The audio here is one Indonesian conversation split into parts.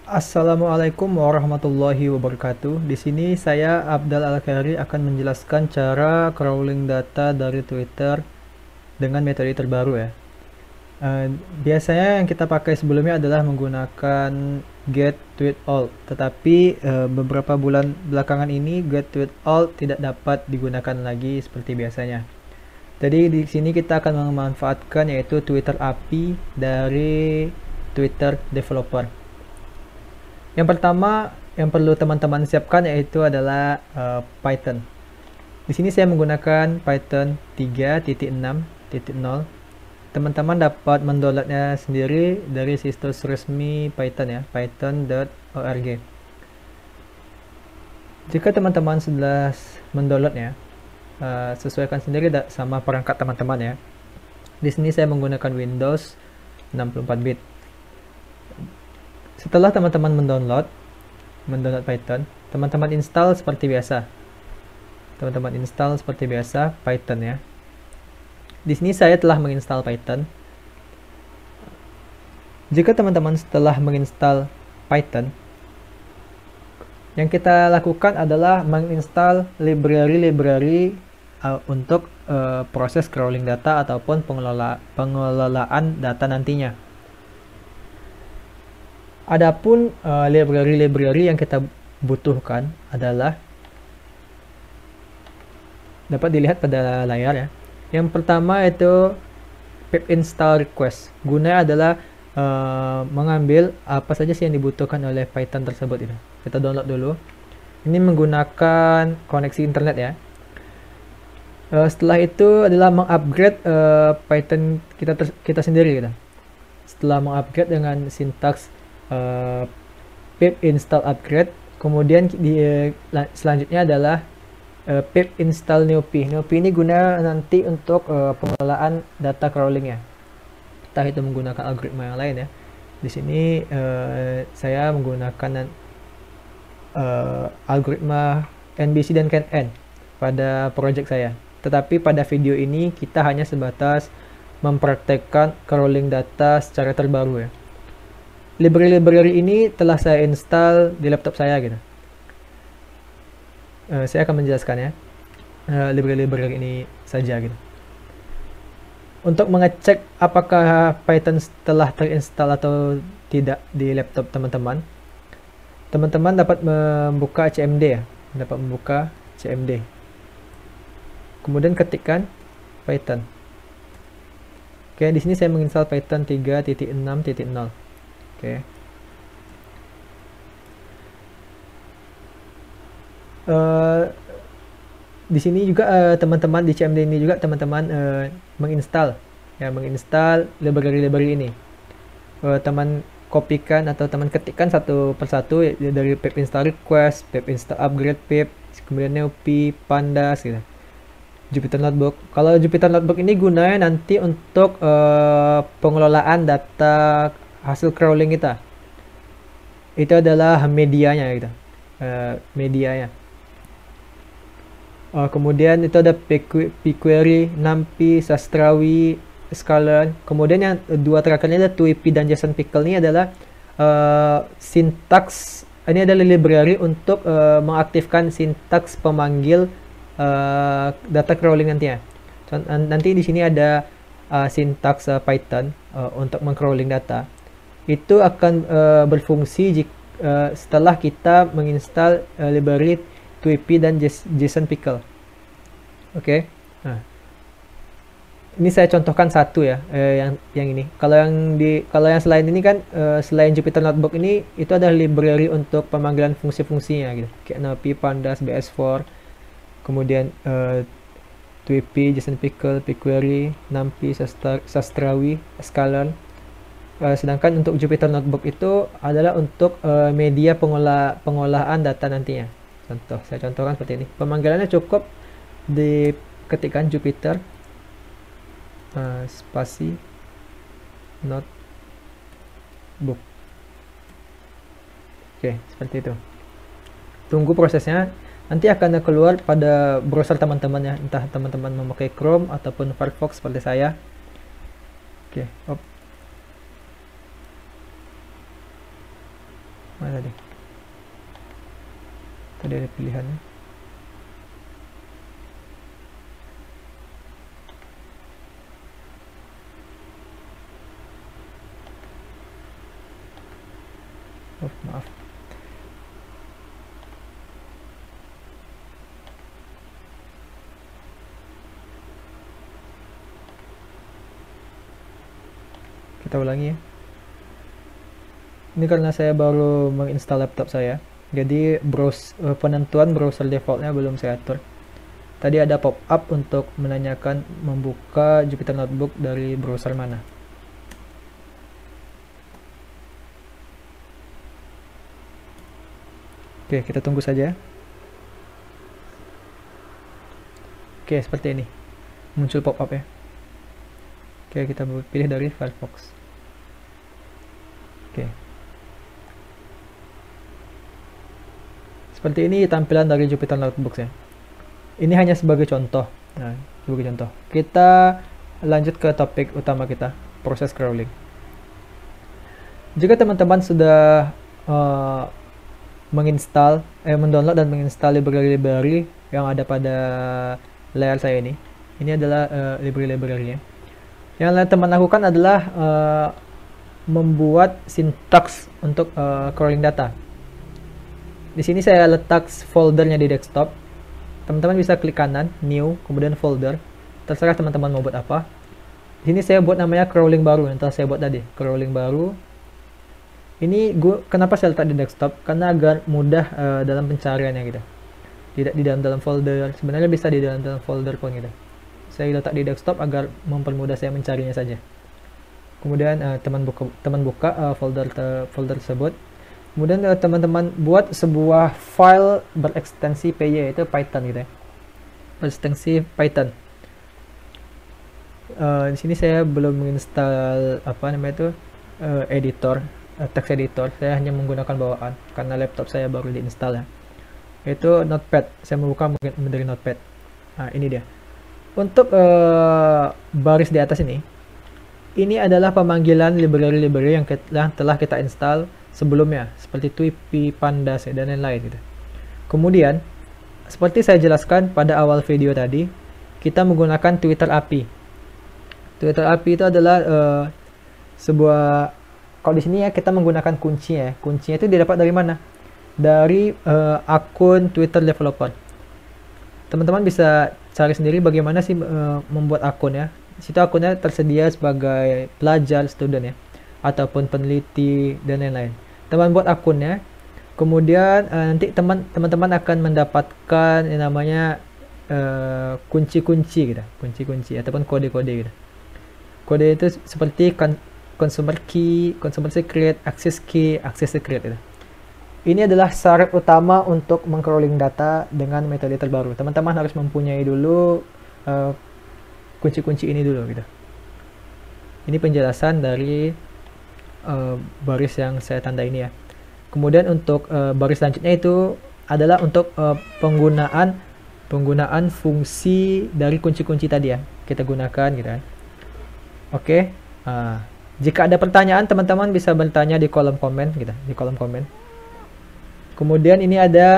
Assalamualaikum warahmatullahi wabarakatuh. Di sini saya Abdal Al-Khairi akan menjelaskan cara crawling data dari Twitter dengan metode terbaru ya. Eh, Biasanya yang kita pakai sebelumnya adalah menggunakan get tweet all, tetapi beberapa bulan belakangan ini get tweet all tidak dapat digunakan lagi seperti biasanya. Jadi di sini kita akan memanfaatkan yaitu Twitter API dari Twitter developer. Yang pertama yang perlu teman-teman siapkan yaitu adalah Python. Di sini saya menggunakan Python 3.6.0. Teman-teman dapat mendownloadnya sendiri dari situs resmi Python ya, python.org. Jika teman-teman sudah mendownloadnya, sesuaikan sendiri sama perangkat teman-teman ya. Di sini saya menggunakan Windows 64 bit. Setelah teman-teman mendownload Python, teman-teman install seperti biasa. Teman-teman install seperti biasa Python ya. Di sini saya telah menginstal Python. Jika teman-teman setelah menginstal Python, yang kita lakukan adalah menginstal library-library untuk proses crawling data ataupun pengelolaan data nantinya. Adapun library-library yang kita butuhkan adalah dapat dilihat pada layar ya. Yang pertama itu pip install request. Gunanya adalah mengambil apa saja sih yang dibutuhkan oleh Python tersebut itu. Kita download dulu. Ini menggunakan koneksi internet ya. Setelah itu adalah mengupgrade Python kita sendiri gitu. Setelah mengupgrade dengan sintaks pip install upgrade, kemudian selanjutnya adalah pip install newp. Newp ini guna nanti untuk pengelolaan data crawling ya, entah itu menggunakan algoritma yang lain ya. Di sini saya menggunakan algoritma NBC dan CanN pada project saya, tetapi pada video ini kita hanya sebatas mempraktekkan crawling data secara terbaru ya. Library ini telah saya install di laptop saya gitu. Saya akan menjelaskan ya library ini saja gitu. Untuk mengecek apakah Python telah terinstall atau tidak di laptop teman-teman, dapat membuka CMD ya, dapat membuka CMD. Kemudian ketikkan Python. Oke, di sini saya menginstal Python 3.6.0. Oke. Di sini juga teman-teman di CMD ini juga teman-teman menginstal library ini. Teman kopikan atau teman ketikkan satu persatu ya, dari pip install request, pip install upgrade pip, kemudian newp, pandas gitu. Jupyter Notebook. Kalau Jupyter Notebook ini gunanya nanti untuk pengelolaan data hasil crawling kita. Itu adalah medianya gitu. Medianya. Kemudian itu ada pQuery, NumPy, Sastrawi, Scholar. Kemudian yang dua terakhirnya ada TWP dan JSON Pickle. Ini adalah sintaks. Ini adalah library untuk mengaktifkan sintaks pemanggil data crawling nantinya. Nanti di sini ada sintaks Python untuk mengcrawling data. Itu akan berfungsi setelah kita menginstal library TWP dan JSON Pickle. Oke. Nah, ini saya contohkan satu ya, yang ini. Kalau yang selain ini kan selain Jupyter Notebook ini itu ada library untuk pemanggilan fungsi-fungsinya gitu. Kayak NumPy, Pandas, BS4, kemudian TWP, JSON Pickle, pQuery, NumPy, Sastrawi, Scholar. Sedangkan untuk Jupyter Notebook itu adalah untuk media pengolahan data nantinya. Saya contohkan seperti ini. Pemanggilannya cukup diketikkan Jupyter spasi notebook. Oke, seperti itu. Tunggu prosesnya. Nanti akan keluar pada browser teman-teman ya. Entah teman-teman memakai Chrome ataupun Firefox seperti saya. Oke, Mana tadi? Tadi ada pilihannya. Oh, maaf. Kita ulangi ya. Ini karena saya baru menginstal laptop saya, jadi penentuan browser defaultnya belum saya atur. Tadi ada pop-up untuk menanyakan membuka Jupyter Notebook dari browser mana. Oke, kita tunggu saja. Oke, seperti ini. Muncul pop-up ya. Oke, kita pilih dari Firefox. Oke. Seperti ini tampilan dari Jupyter Notebook ya. Ini hanya sebagai contoh. Nah, sebagai contoh. Kita lanjut ke topik utama kita, proses crawling. Jika teman-teman sudah mendownload dan menginstal library-library yang ada pada layar saya ini. Ini adalah library-library-nya. Yang teman lakukan adalah membuat sintaks untuk crawling data. Di sini saya letak foldernya di desktop. Teman-teman bisa klik kanan, new, kemudian folder. Terserah teman-teman mau buat apa. Di sini saya buat namanya crawling baru, yang telah saya buat tadi, crawling baru. Ini kenapa saya letak di desktop? Karena agar mudah dalam pencariannya gitu. Tidak di dalam folder. Sebenarnya bisa di dalam folder pun gitu. Saya letak di desktop agar mempermudah saya mencarinya saja. Kemudian teman buka folder tersebut. Kemudian teman-teman buat sebuah file berekstensi PY, yaitu Python gitu ya. Berekstensi Python. Di sini saya belum menginstal editor, text editor. Saya hanya menggunakan bawaan karena laptop saya baru diinstal ya. Yaitu Notepad. Saya membuka mungkin dari Notepad. Nah, ini dia. Untuk baris di atas ini adalah pemanggilan library-library yang telah kita install sebelumnya, seperti Tweepy, Pandas, dan lain-lain gitu. Kemudian, seperti saya jelaskan pada awal video tadi, kita menggunakan Twitter API. Twitter API itu adalah sebuah, kalau di sini ya kita menggunakan kunci ya. Kuncinya itu didapat dari mana? Dari akun Twitter developer. Teman-teman bisa cari sendiri bagaimana sih membuat akun ya. Di situ akunnya tersedia sebagai pelajar, student ya, ataupun peneliti dan lain-lain. Teman buat akunnya, kemudian nanti teman-teman akan mendapatkan yang namanya kunci-kunci gitu, kunci-kunci ataupun kode-kode gitu. Kode itu seperti consumer key, consumer secret, access key, access secret gitu. Ini adalah syarat utama untuk mengcrawling data dengan metode terbaru. Teman-teman harus mempunyai dulu kunci-kunci ini dulu gitu. Ini penjelasan dari baris yang saya tanda ini ya. Kemudian untuk baris selanjutnya itu adalah untuk penggunaan fungsi dari kunci-kunci tadi ya, kita gunakan gitu kan. Oke. Jika ada pertanyaan, teman-teman bisa bertanya di kolom komen gitu, di kolom komen. Kemudian ini ada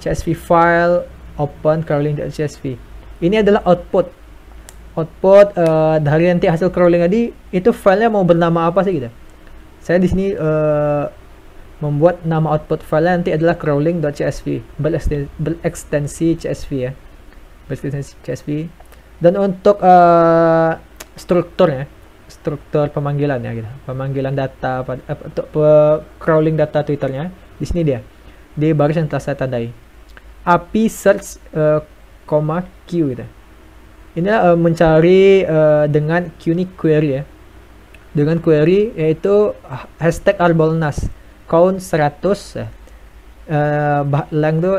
CSV file open crawling.csv. Ini adalah output dari nanti hasil crawling tadi. Itu filenya mau bernama apa sih gitu. Saya di sini membuat nama output filenya nanti adalah crawling.csv, berekstensi CSV ya, berekstensi CSV. Dan untuk struktur pemanggilan ya gitu, pemanggilan data untuk crawling data Twitternya di sini dia, di baris yang telah saya tandai, API search, Q gitu. Inilah mencari dengan unique query ya. Dengan query yaitu hashtag Harbolnas count 100 ya.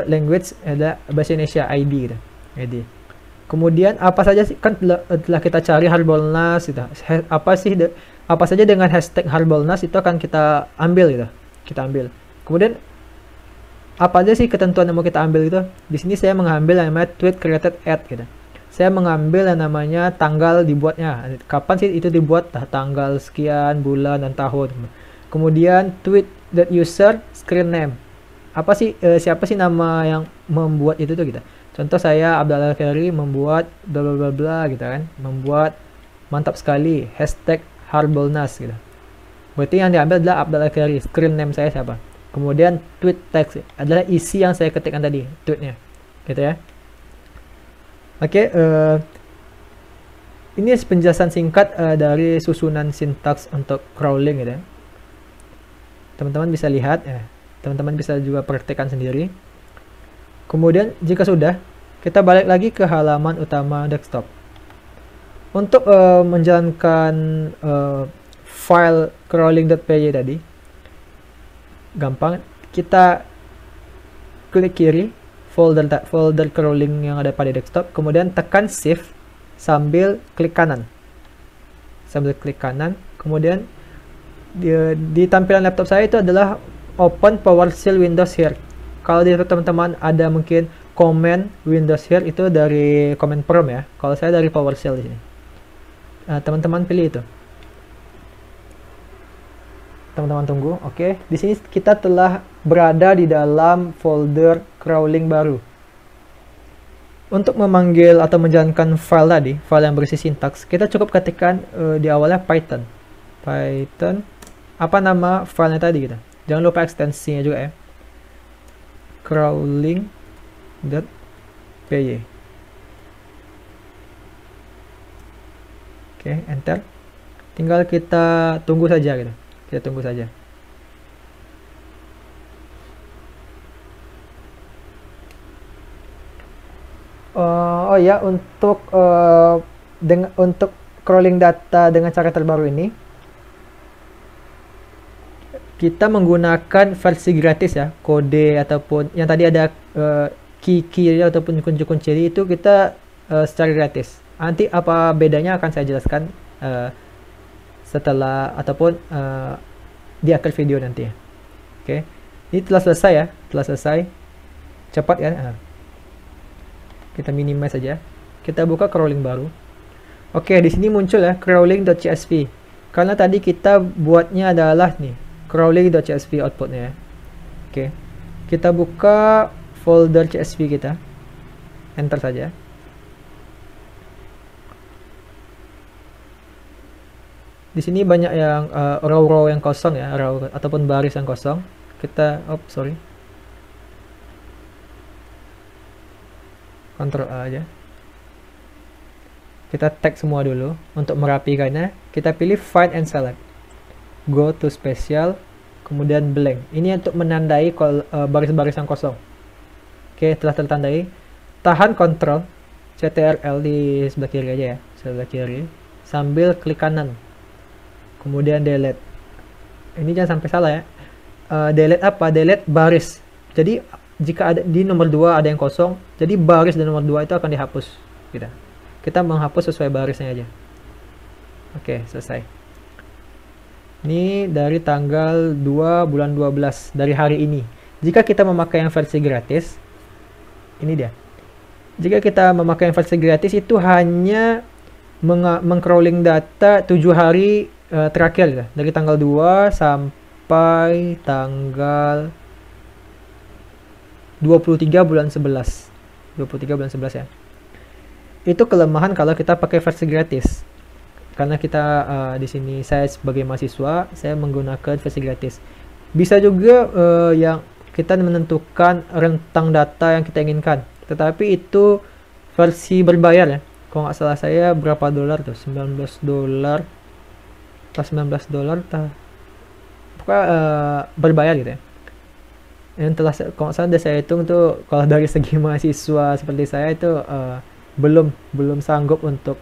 Language ada bahasa Indonesia ID gitu. ID. Kemudian apa saja sih, kan telah kita cari Harbolnas gitu. Apa saja dengan hashtag Harbolnas itu akan kita ambil gitu. Kita ambil. Kemudian apa aja sih ketentuan yang mau kita ambil itu? Di sini saya mengambil yang namanya tweet created at gitu. Saya mengambil yang namanya tanggal dibuatnya. Kapan sih itu dibuat? Tanggal sekian, bulan, dan tahun. Kemudian tweet that user screen name. Apa sih siapa sih nama yang membuat itu tuh gitu. Contoh saya Abdul Al-Khairi membuat bla bla bla bla gitu kan. Membuat mantap sekali hashtag Harbolnas gitu. Berarti yang diambil adalah Abdul Al-Khairi, screen name saya siapa. Kemudian tweet text adalah isi yang saya ketikkan tadi, tweetnya. Gitu ya. Oke, ini penjelasan singkat dari susunan sintaks untuk crawling gitu ya. Teman-teman bisa lihat ya. Teman-teman bisa juga praktekkan sendiri. Kemudian jika sudah, kita balik lagi ke halaman utama desktop. Untuk menjalankan file crawling.py tadi, gampang. Kita klik kiri folder crawling yang ada pada desktop, kemudian tekan shift sambil klik kanan. Kemudian di tampilan laptop saya itu adalah open PowerShell Windows here. Kalau di teman-teman ada mungkin command Windows here itu dari command prompt ya. Kalau saya dari PowerShell di sini. Teman-teman pilih itu. Teman-teman tunggu. Oke, di sini kita telah berada di dalam folder crawling baru. Untuk memanggil atau menjalankan file tadi, file yang berisi sintaks, kita cukup ketikkan di awalnya Python. Apa nama filenya tadi gitu. Jangan lupa ekstensinya juga ya. crawling.py. Oke, enter. Tinggal kita tunggu saja gitu. Kita tunggu saja. Oh ya, untuk untuk crawling data dengan cara terbaru ini, kita menggunakan versi gratis ya, kode ataupun yang tadi ada key ataupun kunci-kunci itu kita secara gratis. Nanti apa bedanya akan saya jelaskan setelah ataupun di akhir video nanti ya. Oke, ini telah selesai ya, telah selesai. Cepat ya. Kita minimize saja. Kita buka crawling baru. Oke, di sini muncul ya crawling.csv. Karena tadi kita buatnya adalah nih crawling.csv outputnya ya. Oke, kita buka folder csv kita. Enter saja. Di sini banyak yang row-row yang kosong ya, row ataupun baris yang kosong. Kita Ctrl A aja. Kita tag semua dulu untuk merapikannya. Kita pilih Find and Select. Go to Special, kemudian Blank. Ini untuk menandai baris-baris yang kosong. Oke, telah tertandai. Tahan Ctrl Ctrl di sebelah kiri aja ya, sebelah kiri. Sambil klik kanan. Kemudian delete. Ini jangan sampai salah ya. Delete apa? Delete baris. Jadi jika ada di nomor 2 ada yang kosong, jadi baris di nomor 2 itu akan dihapus. Kita menghapus sesuai barisnya aja. Oke, selesai. Ini dari tanggal 2 bulan 12 dari hari ini. Jika kita memakai yang versi gratis, ini dia. Jika kita memakai yang versi gratis itu hanya mengcrawling data 7 hari terakhir ya. Dari tanggal 2 sampai tanggal 23 bulan 11. 23 bulan 11 ya. Itu kelemahan kalau kita pakai versi gratis. Karena kita di sini saya sebagai mahasiswa, saya menggunakan versi gratis. Bisa juga yang kita menentukan rentang data yang kita inginkan. Tetapi itu versi berbayar ya. Kalau nggak salah saya berapa dolar tuh? $19. Pas $19 pokoknya berbayar gitu ya. Yang telah kalau saya hitung tuh kalau dari segi mahasiswa seperti saya itu belum sanggup untuk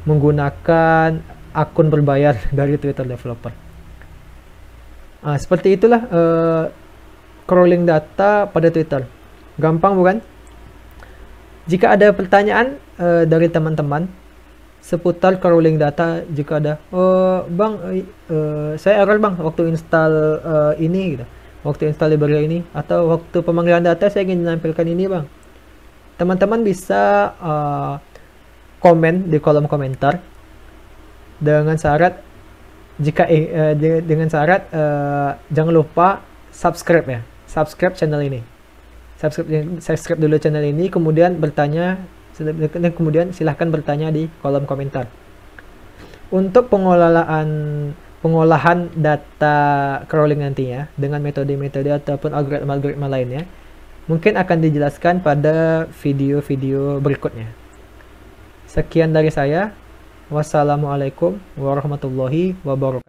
menggunakan akun berbayar dari Twitter developer. Seperti itulah crawling data pada Twitter. Gampang bukan? Jika ada pertanyaan dari teman-teman seputar crawling data, jika ada, bang, saya error bang waktu install ini gitu. Waktu install library ini atau waktu pemanggilan data saya ingin menampilkan ini bang, teman-teman bisa komen di kolom komentar dengan syarat Dengan syarat jangan lupa subscribe ya, subscribe channel ini, subscribe dulu channel ini, kemudian bertanya, dan kemudian silahkan bertanya di kolom komentar. Untuk pengolahan data crawling nantinya dengan metode-metode ataupun algoritma lainnya mungkin akan dijelaskan pada video-video berikutnya. Sekian dari saya. Wassalamualaikum warahmatullahi wabarakatuh.